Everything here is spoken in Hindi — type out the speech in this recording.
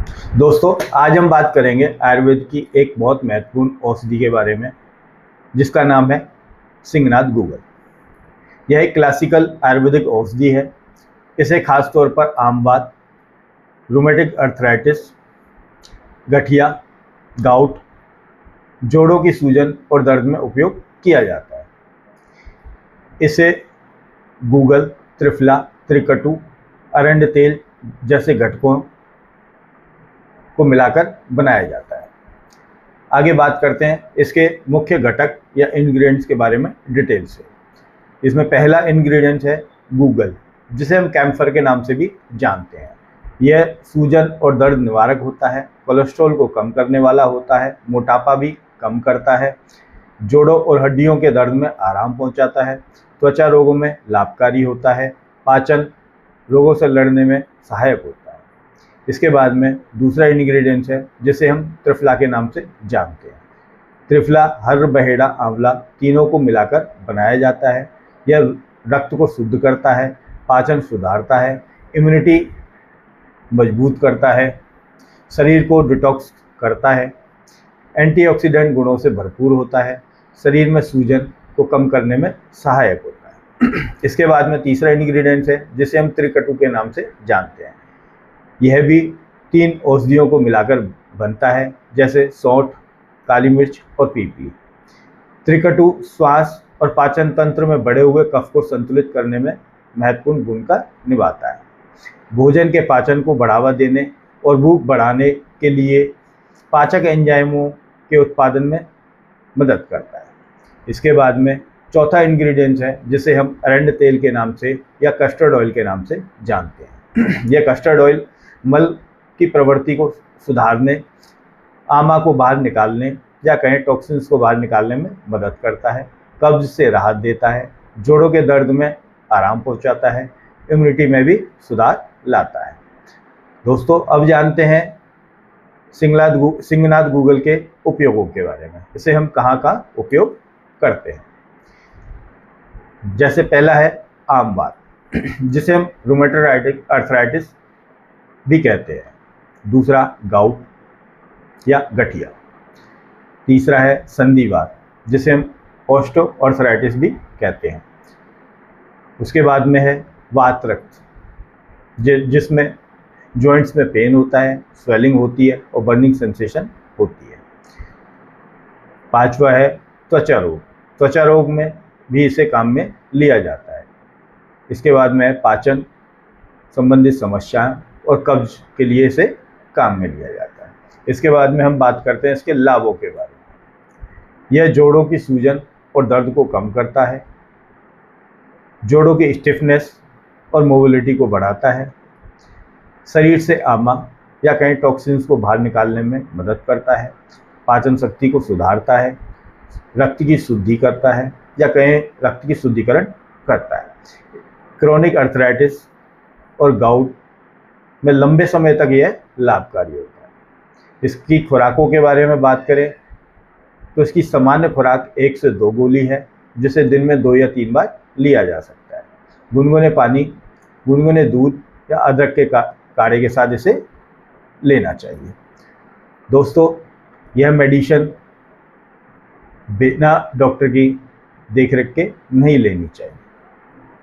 दोस्तों, आज हम बात करेंगे आयुर्वेद की एक बहुत महत्वपूर्ण औषधि के बारे में, जिसका नाम है सिंगनाथ गूगल। यह एक क्लासिकल आयुर्वेदिक औषधि है। इसे खास तौर पर आमवात, रूमेटिक अर्थराइटिस, गठिया, गाउट, जोड़ों की सूजन और दर्द में उपयोग किया जाता है। इसे गूगल, त्रिफला, त्रिकटु, अरंड तेल जैसे घटकों को मिलाकर बनाया जाता है। आगे बात करते हैं इसके मुख्य घटक या इंग्रेडिएंट्स के बारे में डिटेल से। इसमें पहला इंग्रेडिएंट है गूगल, जिसे हम कैम्फर के नाम से भी जानते हैं। यह सूजन और दर्द निवारक होता है, कोलेस्ट्रॉल को कम करने वाला होता है, मोटापा भी कम करता है, जोड़ों और हड्डियों के दर्द में आराम पहुंचाता है, त्वचा रोगों में लाभकारी होता है, पाचन रोगों से लड़ने में सहायक होता है। इसके बाद में दूसरा इंग्रेडिएंट है जिसे हम त्रिफला के नाम से जानते हैं। त्रिफला हर, बहेड़ा, आंवला तीनों को मिलाकर बनाया जाता है। यह रक्त को शुद्ध करता है, पाचन सुधारता है, इम्यूनिटी मजबूत करता है, शरीर को डिटॉक्स करता है, एंटीऑक्सीडेंट गुणों से भरपूर होता है, शरीर में सूजन को कम करने में सहायक होता है। इसके बाद में तीसरा इंग्रेडिएंट है जिसे हम त्रिकटु के नाम से जानते हैं। यह भी 3 औषधियों को मिलाकर बनता है, जैसे सौंठ, काली मिर्च और पीपली। त्रिकटु श्वास और पाचन तंत्र में बढ़े हुए कफ को संतुलित करने में महत्वपूर्ण भूमिका निभाता है। भोजन के पाचन को बढ़ावा देने और भूख बढ़ाने के लिए पाचक एंजाइमों के उत्पादन में मदद करता है। इसके बाद में चौथा इंग्रेडिएंट है जिसे हम अरंड तेल के नाम से या कस्टर्ड ऑयल के नाम से जानते हैं। यह कस्टर्ड ऑयल मल की प्रवृत्ति को सुधारने, आमा को बाहर निकालने या कहें टॉक्सिन्स को बाहर निकालने में मदद करता है, कब्ज से राहत देता है, जोड़ों के दर्द में आराम पहुंचाता है, इम्यूनिटी में भी सुधार लाता है। दोस्तों, अब जानते हैं सिंगनाथ गूगल के उपयोगों के बारे में। इसे हम कहाँ कहाँ उपयोग करते हैं। जैसे पहला है आमवात, जिसे हम रूमेटोइड अर्थराइटिस भी कहते हैं। दूसरा गाउट या गठिया। तीसरा है संधिवात, जिसे हम ऑस्टियोआर्थराइटिस भी कहते हैं। उसके बाद में है वात रक्त, जिसमें जॉइंट्स में पेन होता है, स्वेलिंग होती है और बर्निंग सेंसेशन होती है। पांचवा है त्वचा रोग। त्वचा रोग में भी इसे काम में लिया जाता है। इसके बाद में है पाचन संबंधित समस्याएं और कब्ज के लिए इसे काम में लिया जाता है। इसके बाद में हम बात करते हैं इसके लाभों के बारे में। यह जोड़ों की सूजन और दर्द को कम करता है, जोड़ों की स्टिफनेस और मोबिलिटी को बढ़ाता है, शरीर से आमा या कहीं टॉक्सिन्स को बाहर निकालने में मदद करता है, पाचन शक्ति को सुधारता है, रक्त की शुद्धि करता है या कहीं रक्त की शुद्धिकरण करता है। क्रोनिक अर्थराइटिस और गाउट में लंबे समय तक यह लाभकारी होता है। इसकी खुराकों के बारे में बात करें तो इसकी सामान्य खुराक 1 से 2 गोली है, जिसे दिन में 2 या 3 बार लिया जा सकता है। गुनगुने पानी, गुनगुने दूध या अदरक के काढ़े के साथ इसे लेना चाहिए। दोस्तों, यह मेडिसिन बिना डॉक्टर की देखरेख के नहीं लेनी चाहिए।